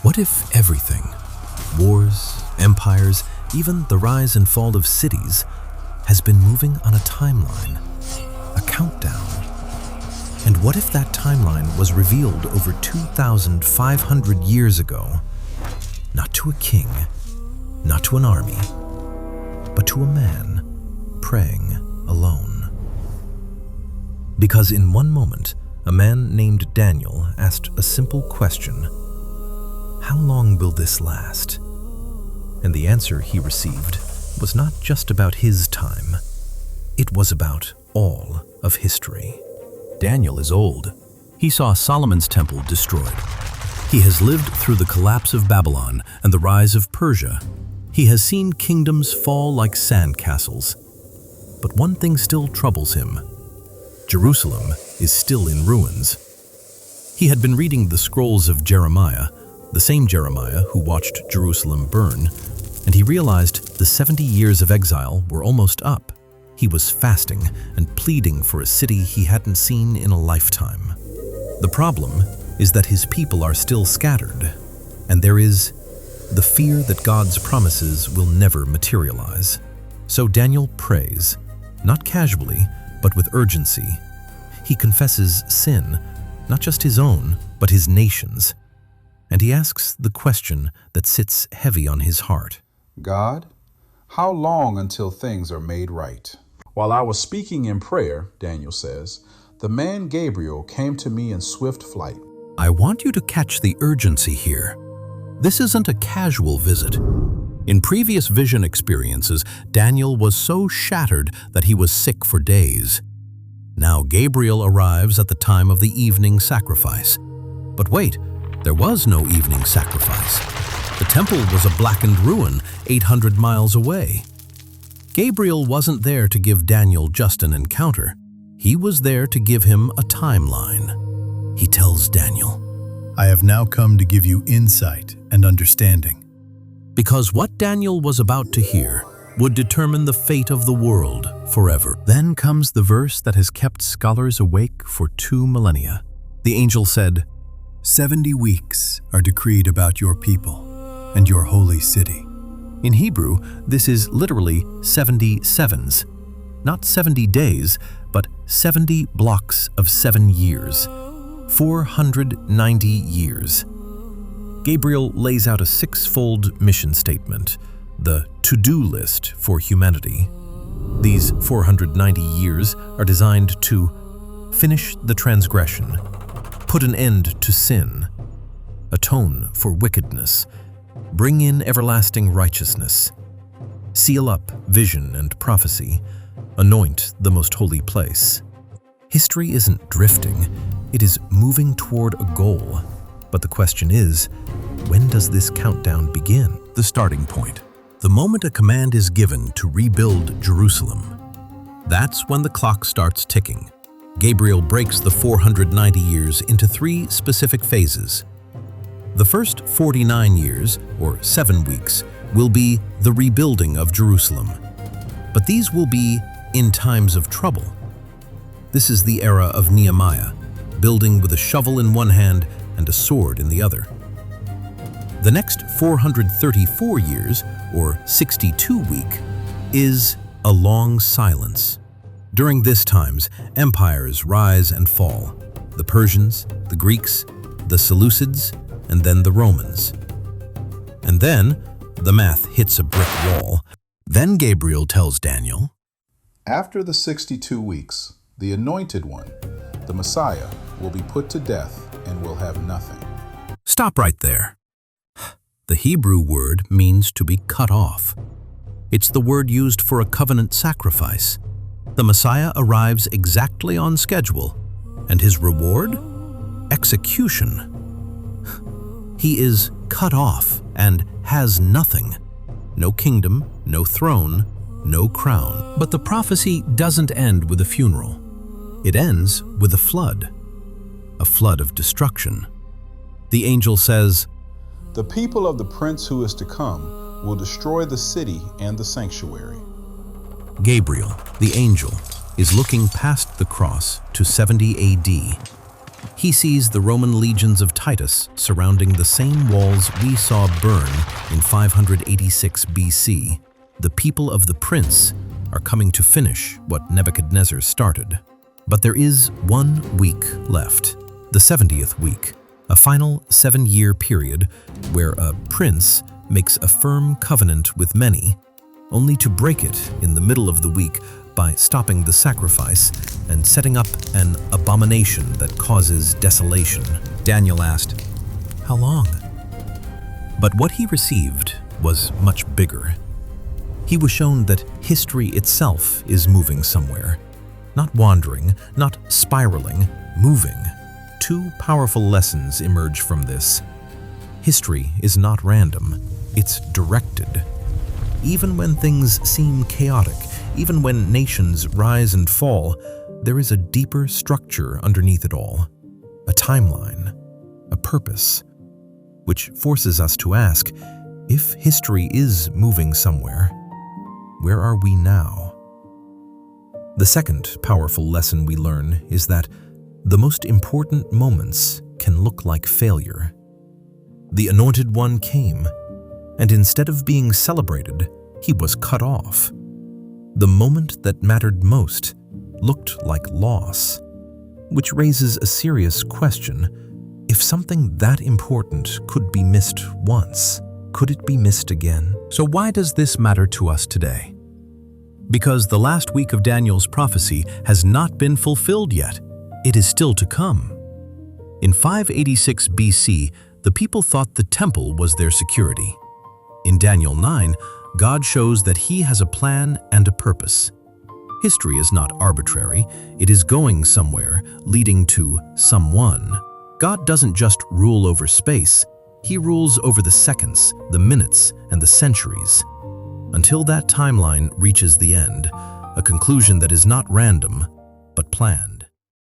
What if everything, wars, empires, even the rise and fall of cities, has been moving on a timeline, a countdown? And what if that timeline was revealed over 2,500 years ago, not to a king, not to an army, but to a man praying alone? Because in one moment, a man named Daniel asked a simple question: how long will this last? And the answer he received was not just about his time. It was about all of history. Daniel is old. He saw Solomon's temple destroyed. He has lived through the collapse of Babylon and the rise of Persia. He has seen kingdoms fall like sandcastles. But one thing still troubles him. Jerusalem is still in ruins. He had been reading the scrolls of Jeremiah, the same Jeremiah who watched Jerusalem burn, and he realized the 70 years of exile were almost up. He was fasting and pleading for a city he hadn't seen in a lifetime. The problem is that his people are still scattered, and there is the fear that God's promises will never materialize. So Daniel prays, not casually, but with urgency. He confesses sin, not just his own, but his nation's. And he asks the question that sits heavy on his heart. God, how long until things are made right? While I was speaking in prayer, Daniel says, the man Gabriel came to me in swift flight. I want you to catch the urgency here. This isn't a casual visit. In previous vision experiences, Daniel was so shattered that he was sick for days. Now Gabriel arrives at the time of the evening sacrifice. But wait, there was no evening sacrifice. The temple was a blackened ruin 800 miles away. Gabriel wasn't there to give Daniel just an encounter. He was there to give him a timeline. He tells Daniel, I have now come to give you insight and understanding. Because what Daniel was about to hear would determine the fate of the world forever. Then comes the verse that has kept scholars awake for 2 millennia. The angel said, 70 weeks are decreed about your people and your holy city. In Hebrew, this is literally 70 sevens. Not 70 days, but 70 blocks of 7 years. 490 years. Gabriel lays out a 6-fold mission statement, the to-do list for humanity. These 490 years are designed to finish the transgression, put an end to sin, atone for wickedness, bring in everlasting righteousness, seal up vision and prophecy, anoint the most holy place. History isn't drifting, it is moving toward a goal. But the question is, when does this countdown begin? The starting point. The moment a command is given to rebuild Jerusalem. That's when the clock starts ticking. Gabriel breaks the 490 years into 3 specific phases. The first 49 years, or 7 weeks, will be the rebuilding of Jerusalem. But these will be in times of trouble. This is the era of Nehemiah, building with a shovel in one hand and a sword in the other. The next 434 years, or 62 week, is a long silence. During this times, empires rise and fall. The Persians, the Greeks, the Seleucids, and then the Romans. And then, the math hits a brick wall. Then Gabriel tells Daniel, After the 62 weeks, the Anointed One, the Messiah, will be put to death and will have nothing. Stop right there. The Hebrew word means to be cut off. It's the word used for a covenant sacrifice. The Messiah arrives exactly on schedule, and his reward? Execution. He is cut off and has nothing. No kingdom, no throne, no crown. But the prophecy doesn't end with a funeral. It ends with a flood of destruction. The angel says, The people of the prince who is to come will destroy the city and the sanctuary. Gabriel, the angel, is looking past the cross to 70 AD. He sees the Roman legions of Titus surrounding the same walls we saw burn in 586 BC. The people of the prince are coming to finish what Nebuchadnezzar started. But there is 1 week left, the 70th week, a final 7-year period where a prince makes a firm covenant with many, only to break it in the middle of the week by stopping the sacrifice and setting up an abomination that causes desolation. Daniel asked, "How long?" But what he received was much bigger. He was shown that history itself is moving somewhere. Not wandering, not spiraling, moving. 2 powerful lessons emerge from this. History is not random, it's directed. Even when things seem chaotic, even when nations rise and fall, there is a deeper structure underneath it all. A timeline, a purpose, which forces us to ask, if history is moving somewhere, where are we now? The second powerful lesson we learn is that the most important moments can look like failure. The Anointed One came, and instead of being celebrated, he was cut off. The moment that mattered most looked like loss, which raises a serious question. If something that important could be missed once, could it be missed again? So why does this matter to us today? Because the last week of Daniel's prophecy has not been fulfilled yet. It is still to come. In 586 BC, the people thought the temple was their security. In Daniel 9, God shows that he has a plan and a purpose. History is not arbitrary, it is going somewhere, leading to someone. God doesn't just rule over space, he rules over the seconds, the minutes, and the centuries. Until that timeline reaches the end, a conclusion that is not random, but planned.